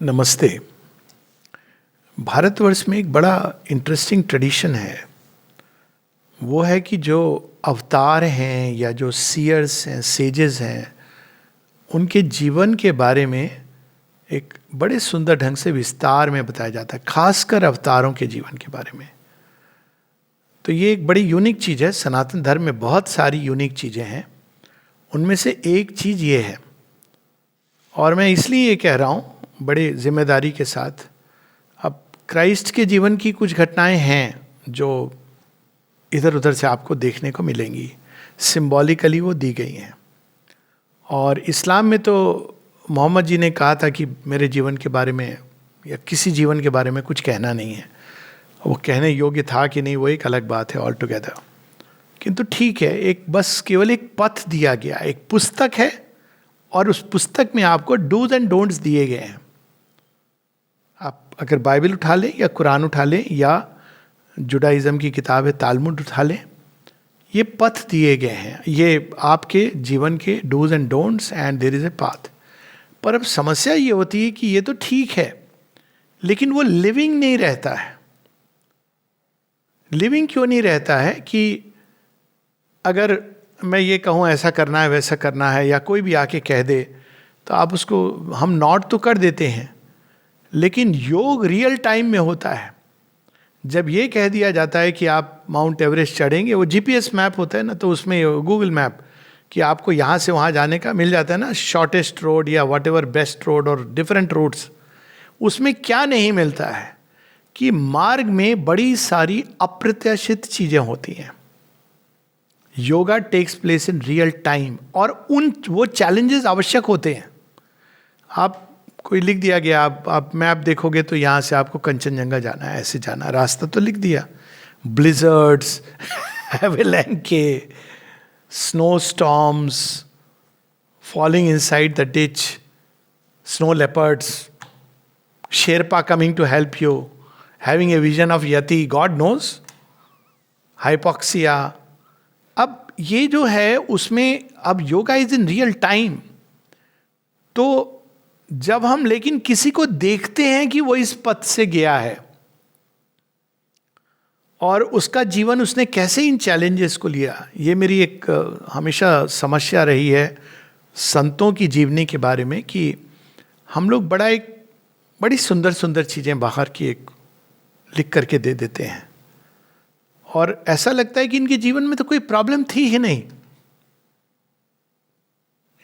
नमस्ते। भारतवर्ष में एक बड़ा इंटरेस्टिंग ट्रेडिशन है। वो है कि जो अवतार हैं या जो सीयर्स हैं, सेजेस हैं, उनके जीवन के बारे में एक बड़े सुंदर ढंग से विस्तार में बताया जाता है, खासकर अवतारों के जीवन के बारे में। तो ये एक बड़ी यूनिक चीज़ है। सनातन धर्म में बहुत सारी यूनिक चीज़ें हैं, उनमें से एक चीज़ ये है। और मैं इसलिए ये कह रहा हूँ बड़े जिम्मेदारी के साथ। अब क्राइस्ट के जीवन की कुछ घटनाएं हैं जो इधर उधर से आपको देखने को मिलेंगी, सिंबॉलिकली वो दी गई हैं। और इस्लाम में तो मोहम्मद जी ने कहा था कि मेरे जीवन के बारे में या किसी जीवन के बारे में कुछ कहना नहीं है। वो कहने योग्य था कि नहीं, वो एक अलग बात है ऑल टुगेदर। किंतु ठीक है, एक बस केवल एक पथ दिया गया, एक पुस्तक है और उस पुस्तक में आपको डूज एंड डोंट्स दिए गए हैं। आप अगर बाइबल उठा लें या कुरान उठा लें या जुडाइज्म की किताब है तालमुड उठा लें, ये पथ दिए गए हैं, ये आपके जीवन के dos and don'ts and there is a path. पर अब समस्या ये होती है कि ये तो ठीक है, लेकिन वो लिविंग नहीं रहता है। लिविंग क्यों नहीं रहता है कि अगर मैं ये कहूँ ऐसा करना है वैसा करना है, या कोई भी आके कह दे तो आप उसको, हम नोट तो कर देते हैं, लेकिन योग रियल टाइम में होता है। जब ये कह दिया जाता है कि आप माउंट एवरेस्ट चढ़ेंगे, वो जीपीएस मैप होता है ना, तो उसमें गूगल मैप कि आपको यहाँ से वहाँ जाने का मिल जाता है ना, शॉर्टेस्ट रोड या वट एवर बेस्ट रोड और डिफरेंट रोड्स। उसमें क्या नहीं मिलता है कि मार्ग में बड़ी सारी अप्रत्याशित चीज़ें होती हैं। Yoga takes place in real time और वो चैलेंजेस आवश्यक होते हैं। आप कोई लिख दिया गया, आप मैप देखोगे तो यहाँ से आपको कंचनजंगा जाना है, ऐसे जाना, रास्ता तो लिख दिया। Blizzards, avalanche, snowstorms, falling inside the ditch, snow leopards, Sherpa coming to help you, having a vision of yeti, God knows, hypoxia. अब ये जो है उसमें अब yoga is in real time. तो जब हम लेकिन किसी को देखते हैं कि वो इस पथ से गया है और उसका जीवन उसने कैसे इन चैलेंजेस को लिया, ये मेरी एक हमेशा समस्या रही है संतों की जीवनी के बारे में, कि हम लोग बड़ी सुंदर सुंदर चीज़ें बाहर की एक लिख करके दे देते हैं और ऐसा लगता है कि इनके जीवन में तो कोई प्रॉब्लम थी ही नहीं।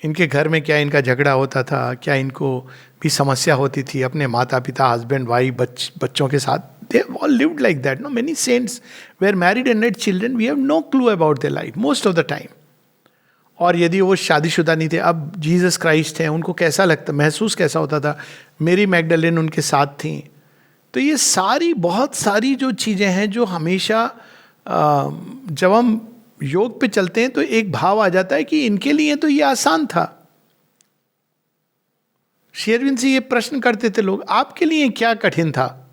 इनके घर में क्या इनका झगड़ा होता था, क्या इनको भी समस्या होती थी अपने माता पिता, हस्बैंड वाइफ, बच्चों के साथ। They all lived like that. No, many saints were married and had children, we have no clue about their life most of the time. और यदि वो शादीशुदा नहीं थे, अब जीसस क्राइस्ट हैं, उनको कैसा लगता, महसूस कैसा होता था, मेरी मैगडलेन उनके साथ थी। तो ये सारी बहुत सारी जो चीज़ें हैं जो हमेशा जब हम योग पे चलते हैं तो एक भाव आ जाता है कि इनके लिए तो ये आसान था। श्री अरविंद से ये प्रश्न करते थे लोग, आपके लिए क्या कठिन था,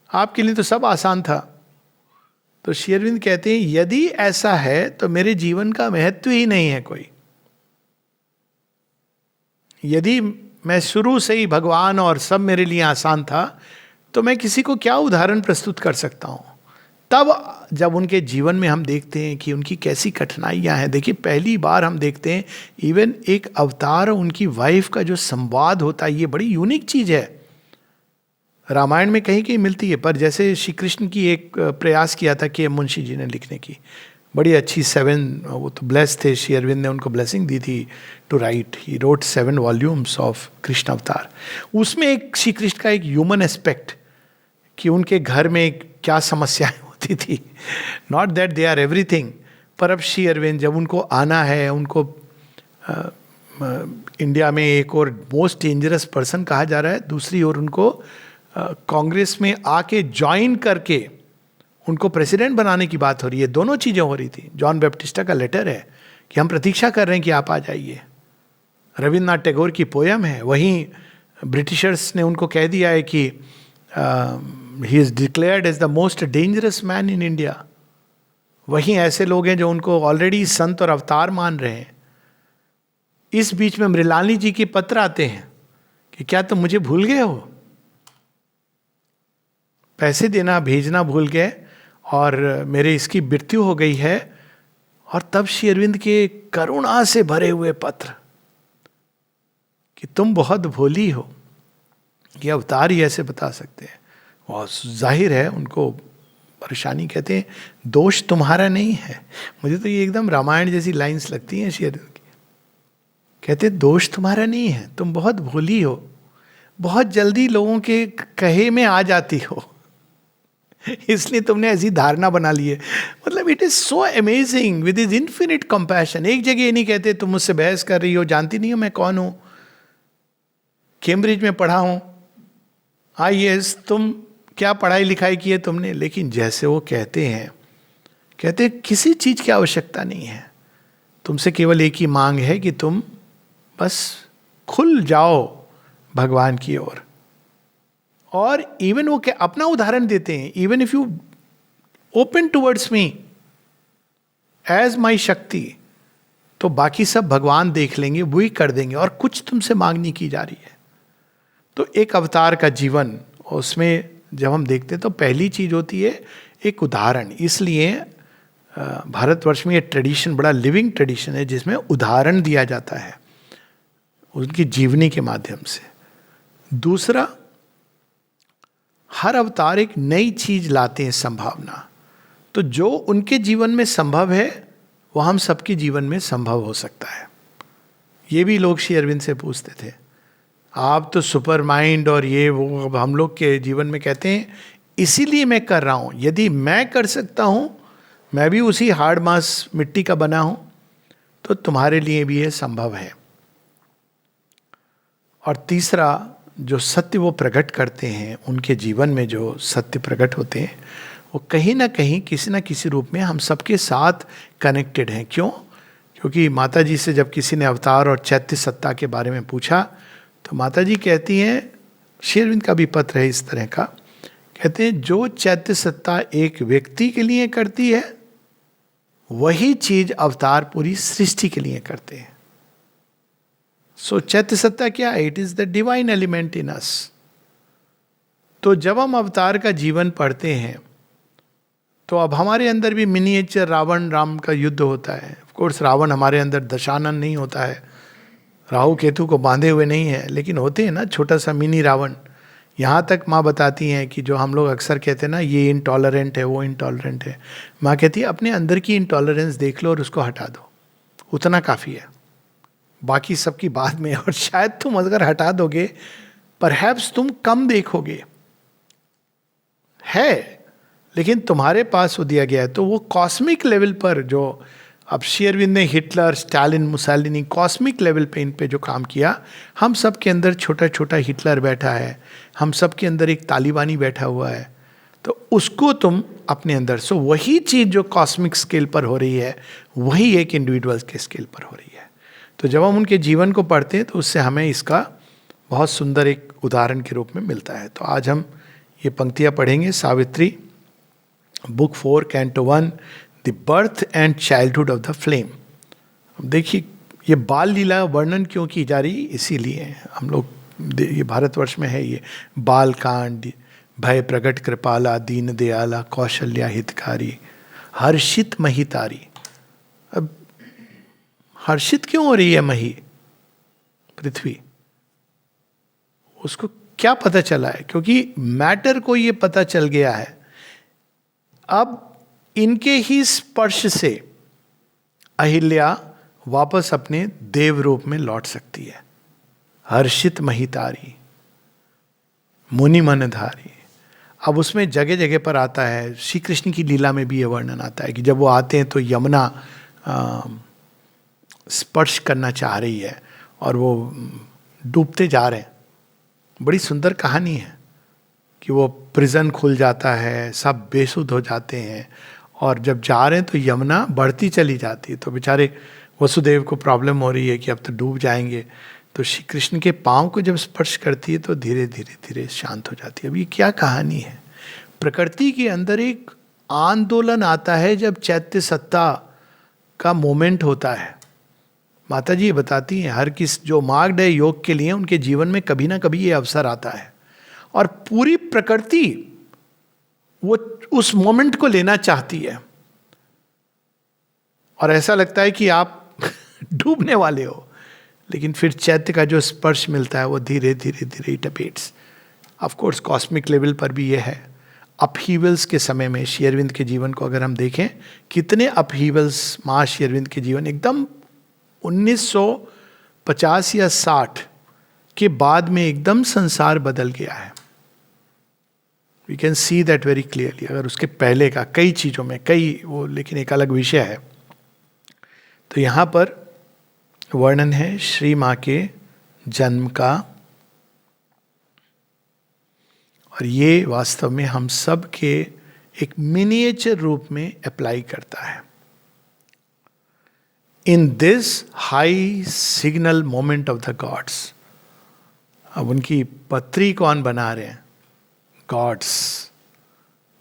आपके लिए तो सब आसान था। तो श्री अरविंद कहते हैं यदि ऐसा है तो मेरे जीवन का महत्व ही नहीं है कोई। यदि मैं शुरू से ही भगवान और सब मेरे लिए आसान था तो मैं किसी को क्या उदाहरण प्रस्तुत कर सकता हूं। तब जब उनके जीवन में हम देखते हैं कि उनकी कैसी कठिनाइयां हैं। देखिए, पहली बार हम देखते हैं इवन एक अवतार और उनकी वाइफ का जो संवाद होता है, ये बड़ी यूनिक चीज है। रामायण में कहीं कहीं मिलती है, पर जैसे श्री कृष्ण की एक प्रयास किया था कि मुंशी जी ने लिखने की, बड़ी अच्छी 7, वो तो ब्लेस थे, श्री अरविंद ने उनको ब्लेसिंग दी थी to write. He wrote 7 volumes of Krishna Avatar. उसमें एक श्री कृष्ण का एक ह्यूमन एस्पेक्ट, कि उनके घर में क्या समस्याएं होती थी। Not that they are everything, पर अब श्री अरविंद जब उनको आना है, उनको इंडिया में एक और मोस्ट डेंजरस पर्सन कहा जा रहा है, दूसरी ओर उनको कांग्रेस में आके ज्वाइन करके उनको प्रेसिडेंट बनाने की बात हो रही है। दोनों चीज़ें हो रही थी। जॉन बैप्टिस्टा का लेटर है कि हम प्रतीक्षा कर रहे हैं कि आप आ जाइए। रविन्द्रनाथ टैगोर की पोयम है। वहीं ब्रिटिशर्स ने उनको कह दिया है कि he is declared as the most dangerous man in India. वहीं ऐसे लोग हैं जो उनको ऑलरेडी संत और अवतार मान रहे हैं। इस बीच में मृणालिनी जी के पत्र आते हैं कि क्या तुम मुझे भूल गए हो? पैसे देना भेजना भूल गए और मेरे इसकी मृत्यु हो गई है। और तब श्री अरविंद के करुणा से भरे हुए पत्र कि तुम बहुत भोली हो, ये अवतार ही ऐसे बता सकते हैं। और जाहिर है उनको परेशानी, कहते हैं दोष तुम्हारा नहीं है। मुझे तो ये एकदम रामायण जैसी लाइंस लगती हैं श्री अरविंद की। कहते दोष तुम्हारा नहीं है, तुम बहुत भोली हो, बहुत जल्दी लोगों के कहे में आ जाती हो, इसलिए तुमने ऐसी धारणा बना ली है। मतलब it is so amazing with is infinite compassion. एक जगह ये नहीं कहते तुम मुझसे बहस कर रही हो, जानती नहीं हो मैं कौन हूं, कैम्ब्रिज में पढ़ा हूं, IAS, तुम क्या पढ़ाई लिखाई की है तुमने। लेकिन जैसे वो कहते हैं किसी चीज की आवश्यकता नहीं है, तुमसे केवल एक ही मांग है कि तुम बस खुल जाओ भगवान की ओर। और इवन वो क्या अपना उदाहरण देते हैं, even if you open towards me as my shakti, तो बाकी सब भगवान देख लेंगे, वही कर देंगे, और कुछ तुमसे मांग नहीं की जा रही है। तो एक अवतार का जीवन, उसमें जब हम देखते हैं तो पहली चीज होती है एक उदाहरण। इसलिए भारतवर्ष में ये ट्रेडिशन बड़ा लिविंग ट्रेडिशन है जिसमें उदाहरण दिया जाता है उनकी जीवनी के माध्यम से। दूसरा, हर अवतार एक नई चीज लाते हैं, संभावना। तो जो उनके जीवन में संभव है वो हम सबके जीवन में संभव हो सकता है। ये भी लोग श्री अरविंद से पूछते थे, आप तो सुपर माइंड और ये वो, अब हम लोग के जीवन में कहते हैं इसीलिए मैं कर रहा हूं, यदि मैं कर सकता हूं, मैं भी उसी हार्ड मास मिट्टी का बना हूं, तो तुम्हारे लिए भी ये संभव है। और तीसरा, जो सत्य वो प्रकट करते हैं, उनके जीवन में जो सत्य प्रकट होते हैं, वो कहीं ना कहीं किसी ना किसी रूप में हम सबके साथ कनेक्टेड हैं। क्यों? क्योंकि माता जी से जब किसी ने अवतार और चैत्य सत्ता के बारे में पूछा, तो माता जी कहती हैं, श्री अरविंद का भी पत्र है इस तरह का, कहते हैं जो चैत्य सत्ता एक व्यक्ति के लिए करती है, वही चीज अवतार पूरी सृष्टि के लिए करते हैं। सो चैत्य सत्ता क्या है? It is the divine element in us. तो जब हम अवतार का जीवन पढ़ते हैं तो अब हमारे अंदर भी मिनिएचर रावण राम का युद्ध होता है। ऑफ कोर्स रावण हमारे अंदर दशानन नहीं होता है, राहु केतु को बांधे हुए नहीं है, लेकिन होते हैं ना छोटा सा मिनी रावण। यहाँ तक माँ बताती हैं कि जो हम लोग अक्सर कहते हैं ना ये इनटॉलरेंट है, वो इनटॉलरेंट है, माँ कहती है अपने अंदर की इनटॉलरेंस देख लो और उसको हटा दो, उतना काफ़ी है, बाकी सबकी बाद में। और शायद तुम अगर हटा दोगे, परहैप्स तुम कम देखोगे, है लेकिन तुम्हारे पास वो दिया गया है। तो वो कॉस्मिक लेवल पर जो अब श्री अरविंद ने Hitler, Stalin, Mussolini, cosmic level पे इन पे जो काम किया, हम सब के अंदर छोटा छोटा हिटलर बैठा है, हम सब के अंदर एक तालिबानी बैठा हुआ है, तो उसको तुम अपने अंदर, सो वही चीज़ जो कॉस्मिक स्केल पर हो रही है वही एक इंडिविजुअल के स्केल पर हो रही है। तो जब हम उनके जीवन को पढ़ते हैं तो उससे हमें इसका बहुत सुंदर एक उदाहरण के रूप में मिलता है। तो आज हम ये पंक्तियाँ पढ़ेंगे, Savitri, book 4, canto 1, the birth and childhood of the flame. अब देखिए ये बाल लीला वर्णन क्यों की जा रही, इसीलिए हम लोग ये भारतवर्ष में है ये बाल कांड, भय प्रगट कृपाला, दीन दयाला, कौशल्या हितकारी, हर्षित महितारी। अब हर्षित क्यों हो रही है मही, पृथ्वी? उसको क्या पता चला है? क्योंकि मैटर को ये पता चल गया है, अब इनके ही स्पर्श से अहिल्या वापस अपने देव रूप में लौट सकती है। हर्षित महितारी, मुनि मनधारी। अब उसमें जगह जगह पर आता है, श्री कृष्ण की लीला में भी यह वर्णन आता है कि जब वो आते हैं तो यमुना स्पर्श करना चाह रही है और वो डूबते जा रहे हैं। बड़ी सुंदर कहानी है कि वो प्रिजन खुल जाता है, सब बेसुध हो जाते हैं, और जब जा रहे हैं तो यमुना बढ़ती चली जाती है। तो बेचारे वसुदेव को प्रॉब्लम हो रही है कि अब तो डूब जाएंगे, तो श्री कृष्ण के पांव को जब स्पर्श करती है तो धीरे धीरे धीरे शांत हो जाती है। अब ये क्या कहानी है? प्रकृति के अंदर एक आंदोलन आता है जब चैत्य सत्ता का मोमेंट होता है। माता जी ये बताती हैं हर किस जो मार्ग्ड है योग के लिए उनके जीवन में कभी ना कभी ये अवसर आता है, और पूरी प्रकृति वो उस मोमेंट को लेना चाहती है, और ऐसा लगता है कि आप डूबने वाले हो, लेकिन फिर चैत्य का जो स्पर्श मिलता है वो धीरे धीरे धीरे टपेट्स। ऑफ कोर्स कॉस्मिक लेवल पर भी ये है। अपहीवल्स के समय में श्री अरविंद के जीवन को अगर हम देखें, कितने अपहीवल्स माँ श्री अरविंद के जीवन, एकदम 1950 या 60 के बाद में एकदम संसार बदल गया है। We can see that very clearly. अगर उसके पहले का कई चीज़ों में कई वो, लेकिन एक अलग विषय है। तो यहाँ पर वर्णन है श्री माँ के जन्म का, और ये वास्तव में हम सब के एक मिनिएचर रूप में अप्लाई करता है। In this high signal moment of the gods, अब उनकी पत्री कौन बना रहे हैं? Gods.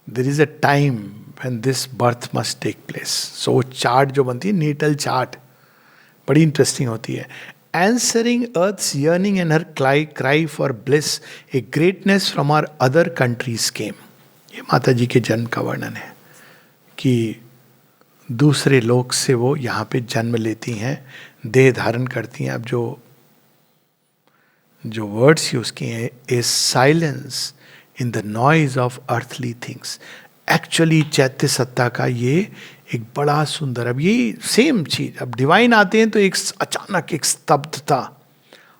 There is a time when this birth must take place. So chart जो बनती है, नीटल चार्ट, बड़ी इंटरेस्टिंग होती है। Answering earth's yearning and her cry for bliss, a greatness from our other countries came. ये माता जी के जन्म का वर्णन है कि दूसरे लोक से वो यहाँ पे जन्म लेती हैं, देह धारण करती हैं। अब जो वर्ड्स यूज किए हैं, a silence in the noise of earthly things. Actually चैत्य सत्ता का ये एक बड़ा सुंदर, अब ये सेम चीज, अब डिवाइन आते हैं तो एक अचानक एक स्तब्धता,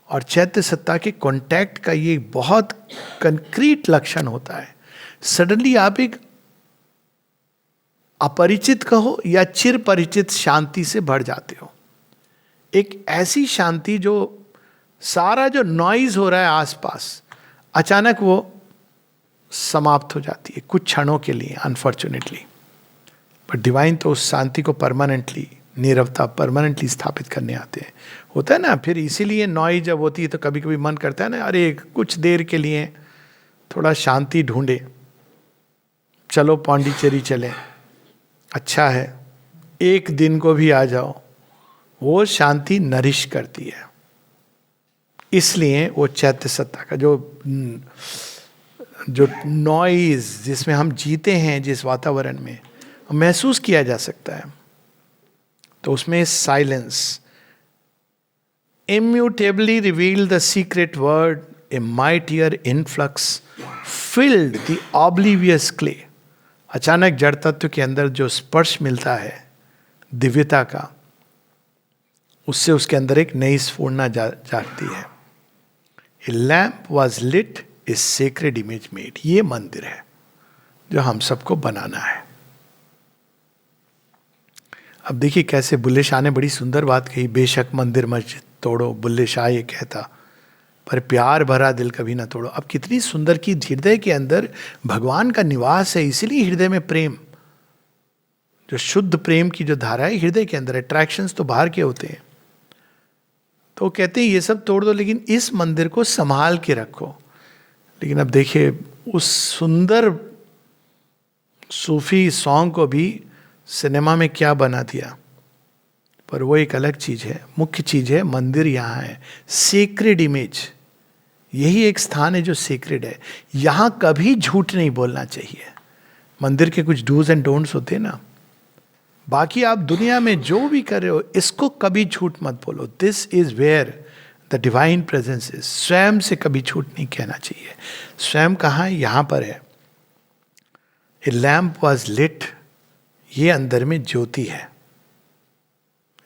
और चैत्य सत्ता के कांटेक्ट का ये बहुत कंक्रीट लक्षण होता है। सडनली आप एक अपरिचित कहो या चिर परिचित शांति से भर जाते हो। एक ऐसी शांति जो सारा जो नॉइज हो रहा है आसपास, अचानक वो समाप्त हो जाती है कुछ क्षणों के लिए, अनफॉर्चुनेटली। पर डिवाइन तो उस शांति को परमानेंटली, नीरवता परमानेंटली स्थापित करने आते हैं। होता है ना, फिर इसीलिए नॉइज जब होती है तो कभी कभी मन करता है ना, अरे कुछ देर के लिए थोड़ा शांति ढूंढे, चलो पौंडीचेरी चलें, अच्छा है, एक दिन को भी आ जाओ। वो शांति नरिश करती है। इसलिए वो चैत्य सत्ता का जो नॉइज जिसमें हम जीते हैं, जिस वातावरण में महसूस किया जा सकता है, तो उसमें silence immutably revealed the secret word, a mightier influx filled the oblivious clay. अचानक जड़ तत्व के अंदर जो स्पर्श मिलता है दिव्यता का, उससे उसके अंदर एक नई स्फूर्णा जागती है। A lamp was lit, a sacred image made. ये मंदिर है जो हम सबको बनाना है। अब देखिए कैसे बुल्ले शाह ने बड़ी सुंदर बात कही, बेशक मंदिर मस्जिद तोड़ो, बुल्ले शाह ये कहता, पर प्यार भरा दिल कभी ना तोड़ो। अब कितनी सुंदर की हृदय के अंदर भगवान का निवास है, इसीलिए हृदय में प्रेम, जो शुद्ध प्रेम की जो धारा है हृदय के अंदर, अट्रैक्शंस तो बाहर के होते हैं। तो कहते हैं ये सब तोड़ दो, लेकिन इस मंदिर को संभाल के रखो। लेकिन अब देखिए उस सुंदर सूफी सॉन्ग को भी सिनेमा में क्या बना दिया, पर वो एक अलग चीज है। मुख्य चीज है मंदिर यहाँ है, सेक्रेड इमेज, यही एक स्थान है जो सेक्रेड है। यहाँ कभी झूठ नहीं बोलना चाहिए। मंदिर के कुछ डूज एंड डोंट्स होते हैं ना, बाकी आप दुनिया में जो भी कर रहे हो इसको कभी झूठ मत बोलो। This is where the divine presence is. स्वयं से कभी झूठ नहीं कहना चाहिए। स्वयं कहाँ है? यहाँ पर है। ए लैम्प वॉज लिट, ये अंदर में ज्योति है।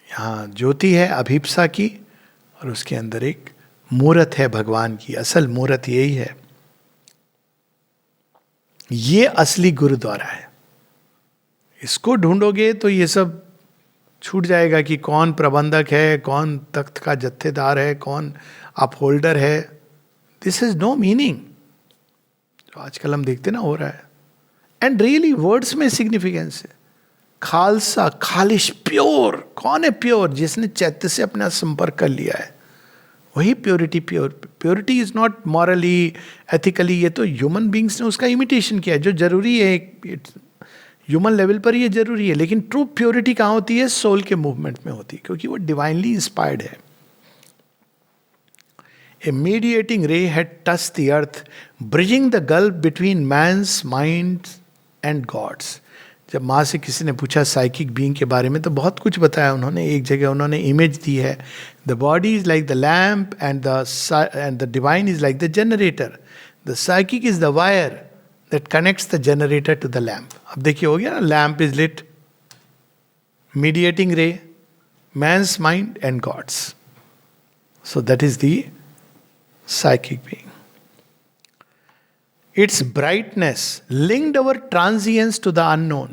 यहाँ ज्योति है अभिप्सा की, और उसके अंदर एक मूर्त है भगवान की। असल मूर्त यही है। ये असली गुरुद्वारा है। इसको ढूंढोगे तो ये सब छूट जाएगा कि कौन प्रबंधक है, कौन तख्त का जत्थेदार है, कौन अपहोल्डर है। This is no meaning. जो आजकल हम देखते ना हो रहा है, एंड रियली वर्ड्स में सिग्निफिकेंस है। खालसा, खालिश, प्योर। कौन है प्योर? जिसने चैत्य से अपना संपर्क कर लिया है, वही purity. Purity is not morally, ethically, ये तो ह्यूमन बींग्स ने उसका इमिटेशन किया है। जो जरूरी है ह्यूमन लेवल पर ये जरूरी है, लेकिन ट्रू प्योरिटी कहाँ होती है? सोल के मूवमेंट में होती है, क्योंकि वो डिवाइनली इंस्पायर्ड है. A mediating ray had touched the earth, bridging the gulf between man's mind and God's. जब माँ से किसी ने पूछा साइकिक बीइंग के बारे में तो बहुत कुछ बताया उन्होंने. एक जगह उन्होंने इमेज दी है, the body is like the lamp and the divine is like the generator. The psychic is the wire that connects the generator to the lamp. अब देखिए हो गया ना, lamp is lit, mediating ray, man's mind and god's. So that is the psychic being. Its brightness linked our transience to the unknown.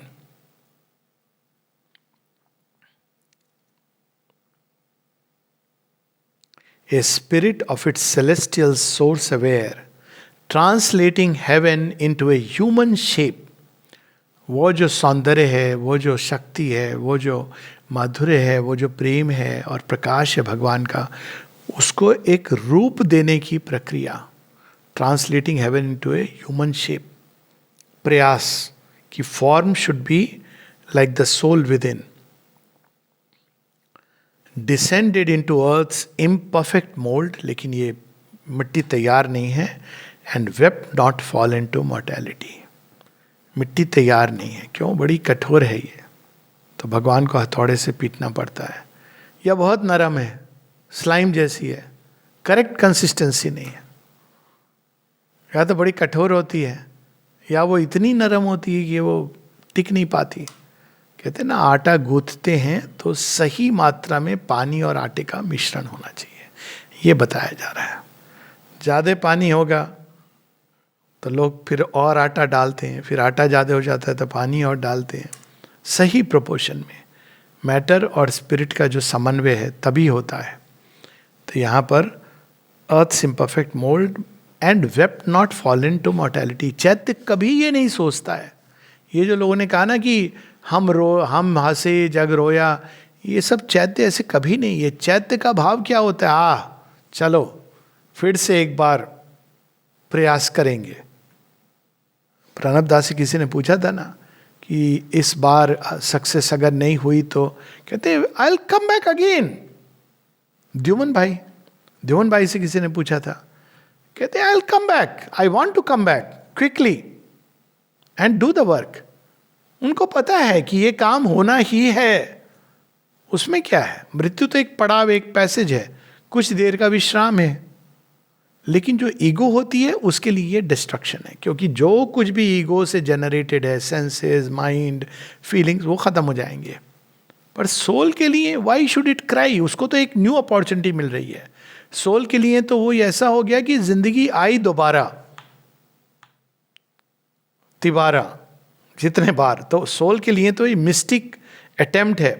A spirit of its celestial source aware, translating heaven into a human shape. वो जो सौंदर्य है, वो जो शक्ति है, वो जो माधुर्य है, वो जो प्रेम है और प्रकाश है भगवान का, उसको एक रूप देने की प्रक्रिया, translating heaven into a human shape. प्रयास की form should be like the soul within. Descended into earth's imperfect mould, लेकिन ये मिट्टी तैयार नहीं है. And wept not fall into mortality. मिट्टी तैयार नहीं है. क्यों? बड़ी कठोर है ये, तो भगवान को हथौड़े से पीटना पड़ता है. या बहुत नरम है, स्लाइम जैसी है, करेक्ट कंसिस्टेंसी नहीं है. या तो बड़ी कठोर होती है, या वो इतनी नरम होती है कि वो टिक नहीं पाती. कहते हैं ना, आटा गूंथते हैं तो सही मात्रा में पानी और आटे का मिश्रण होना चाहिए, ये बताया जा रहा है. ज़्यादा पानी होगा तो लोग फिर और आटा डालते हैं, फिर आटा ज़्यादा हो जाता है तो पानी और डालते हैं. सही प्रोपोर्शन में मैटर और स्पिरिट का जो समन्वय है तभी होता है. तो यहाँ पर earth imperfect mould and wept not fallen to mortality. चैत्य कभी ये नहीं सोचता है. ये जो लोगों ने कहा ना कि हम हंसे जग रोया, ये सब चैत्य ऐसे कभी नहीं. ये चैत्य का भाव क्या होता है? चलो फिर से एक बार प्रयास करेंगे. प्रणब दास से किसी ने पूछा था ना कि इस बार सक्सेस अगर नहीं हुई तो कहते I will come back again. Dyuman भाई से किसी ने पूछा था, कहते I will come back, I want to come back quickly and do the work. उनको पता है कि ये काम होना ही है. उसमें क्या है? मृत्यु तो एक पड़ाव, एक पैसेज है, कुछ देर का विश्राम है. लेकिन जो ईगो होती है उसके लिए ये डिस्ट्रक्शन है, क्योंकि जो कुछ भी ईगो से जनरेटेड है, सेंसेस, माइंड, फीलिंग्स, वो खत्म हो जाएंगे. पर सोल के लिए वाई शुड इट क्राई? उसको तो एक न्यू अपॉर्चुनिटी मिल रही है. सोल के लिए तो वो ऐसा हो गया कि जिंदगी आई दोबारा, तिबारा, जितने बार. तो सोल के लिए तो ये मिस्टिक अटेम्प्ट है.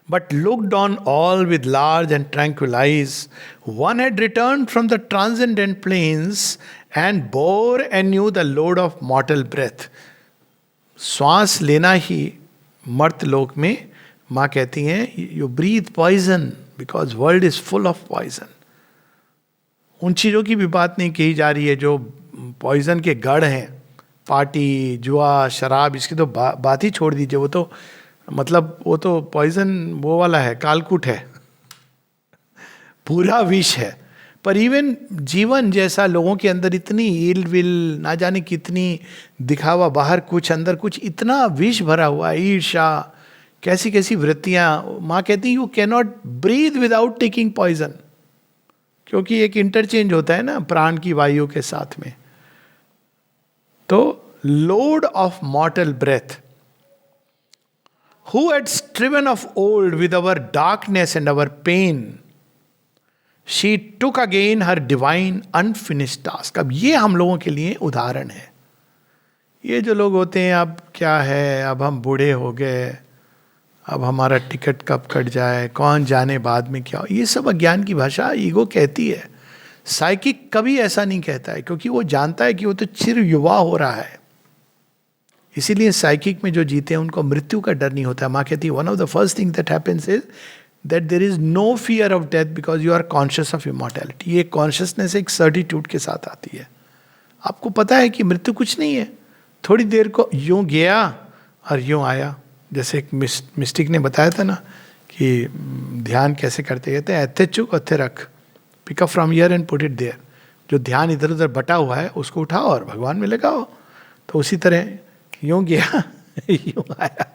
But looked on all with large and tranquil eyes, one had returned from the transcendent plains and bore anew the load of mortal breath. श्वास लेना ही मर्त लोक में, माँ कहती हैं you breathe poison because world is full of poison. उन चीज़ों की भी बात नहीं कही जा रही है जो पॉइजन के गढ़ हैं, पार्टी, जुआ, शराब, इसकी तो बात ही छोड़ दीजिए. वो तो मतलब वो तो पॉइजन वो वाला है, कालकूट है, पूरा विष है. पर इवन जीवन जैसा, लोगों के अंदर इतनी इल विल, ना जाने कितनी दिखावा, बाहर कुछ अंदर कुछ, इतना विष भरा हुआ है, ईर्ष्या, कैसी कैसी वृत्तियां. माँ कहती you can not breathe without taking poison, क्योंकि एक इंटरचेंज होता है ना प्राण की वायु के साथ में. तो load of mortal breath, who had striven of old with our darkness and our pain, she took again her divine unfinished task. अब ये हम लोगों के लिए उदाहरण है. ये जो लोग होते हैं, अब क्या है, अब हम बूढ़े हो गए, अब हमारा टिकट कब कट जाए, कौन जाने बाद में क्या हो, ये सब अज्ञान की भाषा ईगो कहती है. साइकिक कभी ऐसा नहीं कहता है, क्योंकि वो जानता है कि वो तो चिर युवा हो रहा है. इसीलिए साइकिक में जो जीते हैं उनको मृत्यु का डर नहीं होता. माँ कहती है one of the first thing that happens is that there is no fear of death because you are conscious of immortality. ये कॉन्शियसनेस एक सर्टिट्यूड के साथ आती है. आपको पता है कि मृत्यु कुछ नहीं है, थोड़ी देर को यूं गया और यूं आया. जैसे एक मिस्टिक ने बताया था ना कि ध्यान कैसे करते, कहते हैं एथे चुक अथे रख, pick up from here and put it there. जो ध्यान इधर उधर बटा हुआ है उसको उठाओ और भगवान में लगाओ. तो उसी तरह यूं गया यूं आया,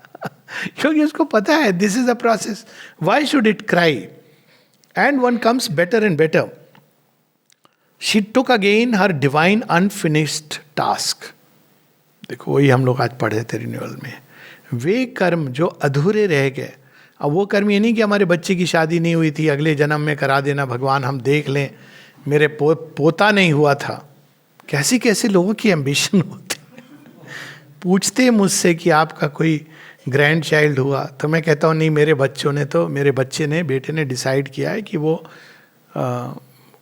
क्योंकि उसको पता है this is a process. Why should it cry? And one comes better and better. She took again her divine unfinished task. देखो वही हम लोग आज पढ़े थे रिन्यूअल में. वे कर्म जो अधूरे रह गए. अब वो कर्म ये नहीं कि हमारे बच्चे की शादी नहीं हुई थी, अगले जन्म में करा देना भगवान, हम देख लें. मेरे पोता नहीं हुआ था. कैसी कैसे लोगों की एम्बिशन होती. पूछते मुझसे कि आपका कोई ग्रैंड चाइल्ड हुआ, तो मैं कहता हूँ नहीं, मेरे बच्चे ने बेटे ने डिसाइड किया है कि वो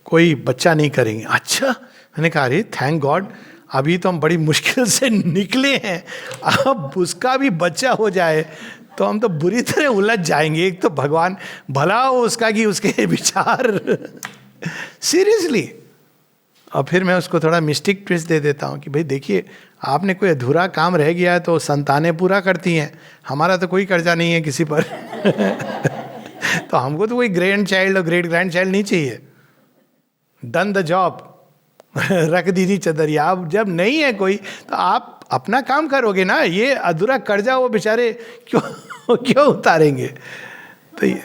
कोई बच्चा नहीं करेंगे. अच्छा, मैंने कहा अरे थैंक गॉड, अभी तो हम बड़ी मुश्किल से निकले हैं, अब उसका भी बच्चा हो जाए तो हम तो बुरी तरह उलझ जाएंगे. एक तो भगवान भला हो उसका कि उसके विचार सीरियसली. और फिर मैं उसको थोड़ा मिस्टिक ट्विस्ट दे देता हूँ कि भाई देखिए, आपने कोई अधूरा काम रह गया है तो संतानें पूरा करती हैं, हमारा तो कोई कर्जा नहीं है किसी पर तो हमको तो कोई ग्रैंड चाइल्ड और ग्रेट ग्रैंड चाइल्ड नहीं चाहिए. डन द जॉब रख दीजिए चदरिया. अब जब नहीं है कोई तो आप अपना काम करोगे ना. ये अधूरा कर्जा वो बेचारे क्यों उतारेंगे. तो ये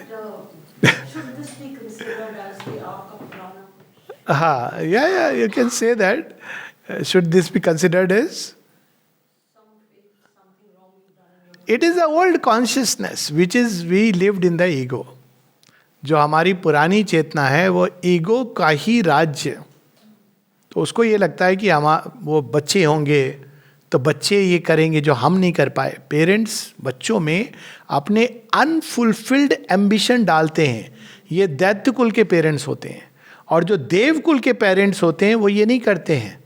हाँ, या you can say that. Should this be considered as, it is the old consciousness which is we lived in the ego. जो हमारी पुरानी चेतना है वो ईगो का ही राज्य. तो उसको ये लगता है कि वो बच्चे होंगे तो बच्चे ये करेंगे जो हम नहीं कर पाए. पेरेंट्स बच्चों में अपने अनफुलफिल्ड एम्बिशन डालते हैं. ये दैत्य कुल के पेरेंट्स होते हैं. और जो देव कुल के पेरेंट्स होते हैं वो ये नहीं करते हैं.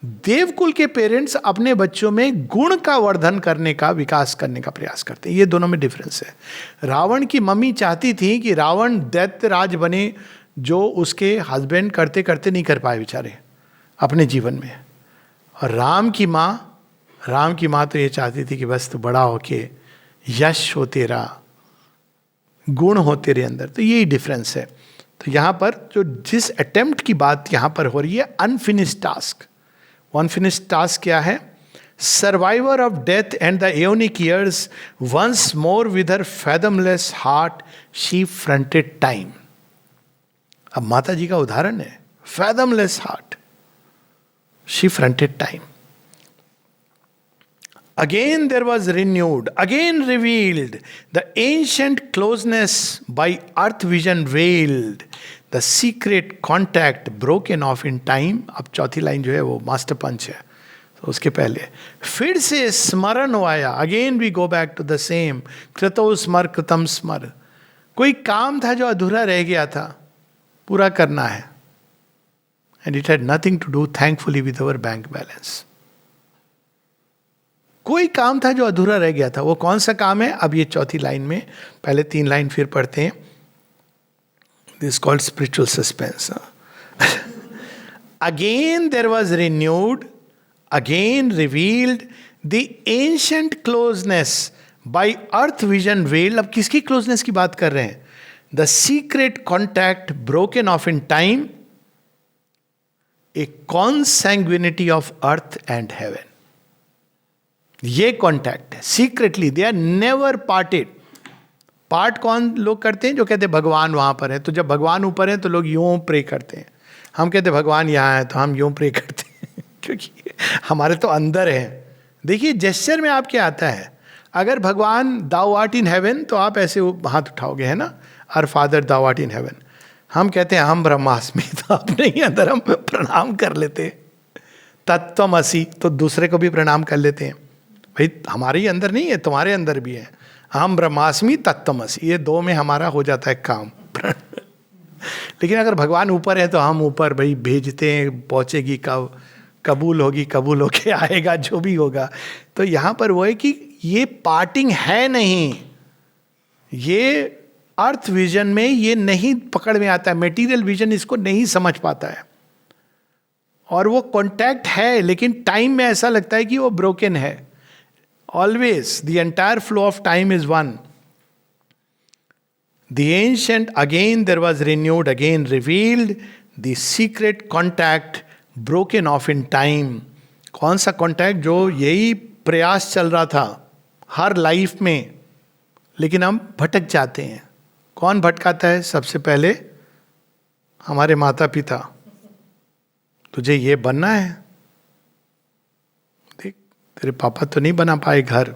देव कुल के पेरेंट्स अपने बच्चों में गुण का वर्धन करने का, विकास करने का प्रयास करते हैं. ये दोनों में डिफरेंस है. रावण की मम्मी चाहती थी कि रावण दैत्य राज बने, जो उसके हस्बैंड करते करते नहीं कर पाए बेचारे अपने जीवन में. और राम की माँ तो ये चाहती थी कि बस तू बड़ा होके यश हो तेरा, गुण हो तेरे अंदर. तो यही डिफरेंस है. तो यहाँ पर जो जिस अटेम्प्ट की बात यहाँ पर हो रही है, अनफिनिश्ड टास्क. अनफिनिश्ड टास्क क्या है? Survivor of death and the aeonic years, once more with her fathomless heart she fronted time. अब माता जी का उदाहरण है, fathomless heart, she fronted time. Again there was renewed, again revealed, the ancient closeness by earth vision veiled, the secret contact broken off in time. अब चौथी line जो है वो मास्टर पंच है. तो उसके पहले फिर से स्मरण आया. Again we go back to the same, कृतो स्मर कृतम स्मर. कोई काम था जो अधूरा रह गया था, पूरा करना है. And it had nothing to do thankfully with our bank balance. कोई काम था जो अधूरा रह गया था. वो कौन सा काम है? अब ये चौथी लाइन में, पहले 3 लाइन फिर पढ़ते हैं. This called spiritual suspense. Again there was renewed, again revealed the ancient closeness by earth vision weld. अब किसकी क्लोजनेस की बात कर रहे हैं? The secret contact broken off in time, a consanguinity of earth and heaven. ये contact है secretly, they are never parted. Part कौन लोग करते हैं? जो कहते हैं भगवान वहां पर है. तो जब भगवान ऊपर है तो लोग यूं प्रे करते हैं. हम कहते हैं भगवान यहाँ है तो हम यूं प्रे करते हैं क्योंकि हमारे तो अंदर है. देखिए जेस्चर में आपके आता है, अगर भगवान दाउ आर्ट इन हेवन तो आप ऐसे हाथ उठाओगे, है ना, our father thou art in heaven. हम कहते हैं हम ब्रह्मास्मि, तो अपने ही अंदर हम प्रणाम कर लेते हैं. तत्त्वमसि तो दूसरे को भी प्रणाम कर लेते हैं. भाई हमारे ही अंदर नहीं है, तुम्हारे अंदर भी है. हम ब्रह्मास्मि तत्त्वमसि, ये 2 में हमारा हो जाता है काम. लेकिन अगर भगवान ऊपर है तो हम ऊपर भाई भेजते हैं, पहुंचेगी कब, कबूल होगी, कबूल होके आएगा, जो भी होगा. तो यहाँ पर वो है कि ये पार्टिंग है नहीं. ये अर्थ विजन में ये नहीं पकड़ में आता है. मेटीरियल विजन इसको नहीं समझ पाता है. और वो कॉन्टैक्ट है, लेकिन टाइम में ऐसा लगता है कि वो ब्रोकन है. Always the entire flow of time is one. The ancient, again there was renewed, again revealed, the secret contact broken off in time. कौन सा कॉन्टैक्ट? जो यही प्रयास चल रहा था हर लाइफ में, लेकिन हम भटक जाते हैं. कौन भटकाता है? सबसे पहले हमारे माता पिता. तुझे ये बनना है, देख तेरे पापा तो नहीं बना पाए घर,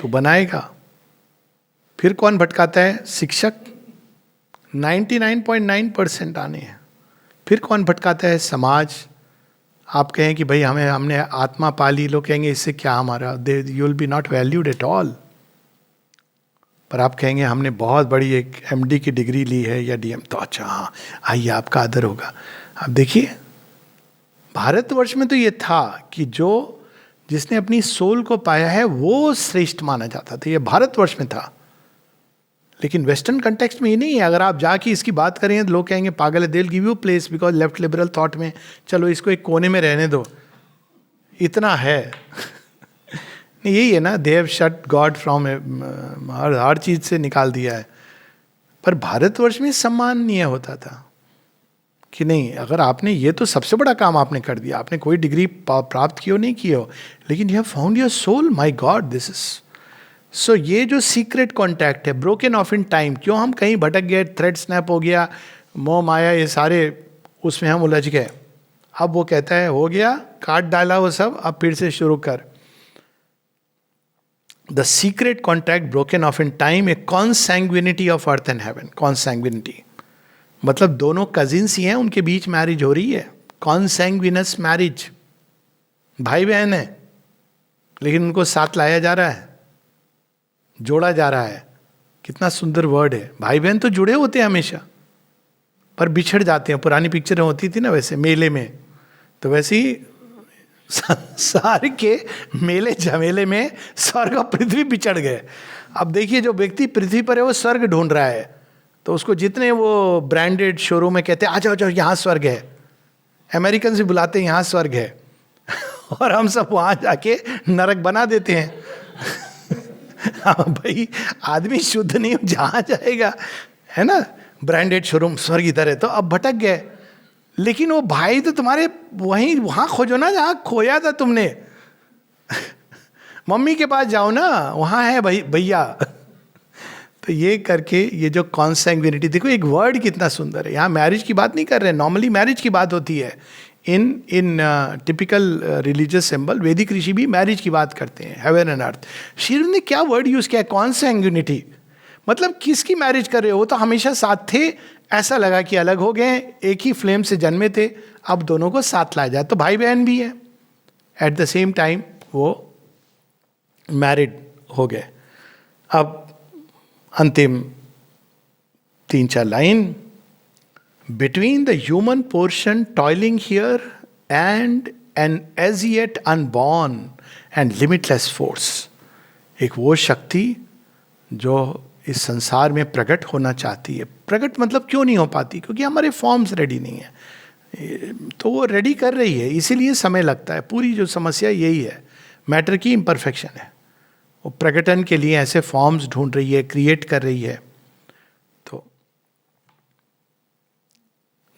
तू बनाएगा. फिर कौन भटकाता है? शिक्षक. 99.9% आने हैं. फिर कौन भटकाता है? समाज. आप कहें कि भाई हमने आत्मा पाली, लोग कहेंगे इससे क्या हमारा, you will be not valued at all. पर आप कहेंगे हमने बहुत बड़ी एक MD की डिग्री ली है या DM, तो अच्छा हाँ आइए आपका आदर होगा. आप देखिए भारतवर्ष में तो ये था कि जिसने अपनी सोल को पाया है वो श्रेष्ठ माना जाता था. ये भारतवर्ष में था. लेकिन वेस्टर्न कंटेक्स्ट में ये नहीं है. अगर आप जाके इसकी बात करें तो लोग कहेंगे पागल है, they will give you place because left liberal thought में चलो इसको एक कोने में रहने दो, इतना है. नहीं, यही है ना, they have shut God from, हर चीज से निकाल दिया है. पर भारतवर्ष में सम्माननीय होता था कि नहीं, अगर आपने ये तो सबसे बड़ा काम आपने कर दिया, आपने कोई डिग्री प्राप्त की हो नहीं की हो, लेकिन you have found your soul, my God this is. So ये जो सीक्रेट कॉन्टैक्ट है, ब्रोकन ऑफ इन टाइम. क्यों हम कहीं भटक गए, थ्रेड स्नैप हो गया, मोह माया, ये सारे उसमें हम उलझ गए. अब वो कहता है हो गया, काट डाला वो सब, अब फिर से शुरू कर. The secret contact broken off in time, a consanguinity of earth and haven. Consanguinity मतलब दोनों कजिन्स ही हैं, उनके बीच मैरिज हो रही है. कॉन्सैंग्विनस मैरिज, भाई बहन है लेकिन उनको साथ लाया जा रहा है, जोड़ा जा रहा है. कितना सुंदर वर्ड है. भाई बहन तो जुड़े होते हैं हमेशा, पर बिछड़ जाते हैं. पुरानी पिक्चरें होती थी ना वैसे मेले में, तो वैसे ही संसार के मेले झमेले में स्वर्ग और पृथ्वी बिछड़ गए. अब देखिए जो व्यक्ति पृथ्वी पर है वो स्वर्ग ढूंढ रहा है, तो उसको जितने वो ब्रांडेड शोरूम में कहते हैं आ जाओ जाओ यहाँ स्वर्ग है, अमेरिकन से बुलाते हैं यहाँ स्वर्ग है, और हम सब वहाँ जाके नरक बना देते हैं. हाँ भाई, आदमी शुद्ध नहीं जहाँ जाएगा, है ना, ब्रांडेड शोरूम, स्वर्ग इधर है. तो अब भटक गए. लेकिन वो भाई तो तुम्हारे वहाँ खोजो ना जहाँ खोया था तुमने. मम्मी के पास जाओ ना, वहाँ है भाई भैया. तो ये करके ये जो कॉन्सैंग्विनिटी, देखो एक वर्ड कितना सुंदर है. यहाँ मैरिज की बात नहीं कर रहे हैं, नॉर्मली मैरिज की बात होती है. इन टिपिकल रिलीजियस सिंबल, वैदिक ऋषि भी मैरिज की बात करते हैं, हेवन एंड अर्थ. शिव ने क्या वर्ड यूज किया? कॉन्सैंग्विनिटी. मतलब किसकी मैरिज कर रहे हो? वो तो हमेशा साथ थे, ऐसा लगा कि अलग हो गए, एक ही फ्लेम से जन्मे थे, अब दोनों को साथ लाया जाए. तो भाई बहन भी है, एट द सेम टाइम वो मैरिड हो गए. अब अंतिम 3-4 line. Between the human portion toiling here and an as yet unborn and limitless force, एक वो शक्ति जो इस संसार में प्रकट होना चाहती है. प्रकट मतलब क्यों नहीं हो पाती? क्योंकि हमारे फॉर्म्स रेडी नहीं है. तो वो रेडी कर रही है, इसीलिए समय लगता है. पूरी जो समस्या यही है, मैटर की इम्परफेक्शन है. वो प्रकटन के लिए ऐसे फॉर्म्स ढूंढ रही है, क्रिएट कर रही है.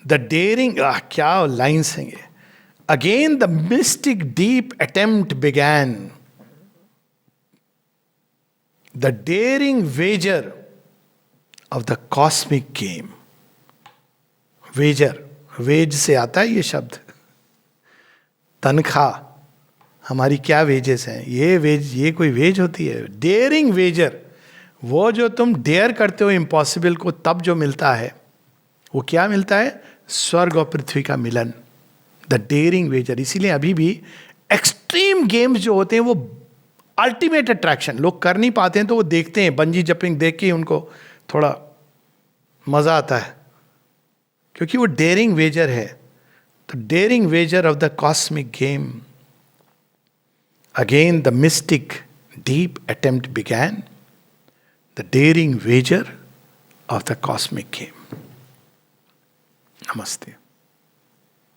द डेयरिंग, क्या लाइन्स हैं ये. Again the mystic deep attempt began, the daring wager of the cosmic game. Wager, wage से आता है ये शब्द, तनख्वाह. हमारी क्या वेजेस हैं? ये वेज, ये कोई वेज होती है? डेयरिंग वेजर, वो जो तुम डेयर करते हो इम्पॉसिबल को, तब जो मिलता है वो क्या मिलता है? स्वर्ग और पृथ्वी का मिलन. The daring Vaser. इसीलिए अभी भी एक्सट्रीम गेम्स जो होते हैं वो अल्टीमेट अट्रैक्शन, लोग कर नहीं पाते हैं तो वो देखते हैं. बंजी जंपिंग देख के उनको थोड़ा मजा आता है, क्योंकि वो डेयरिंग वेजर है. तो daring wager of the cosmic game, again the mystic deep attempt began, the daring wager of the cosmic game. Namaste.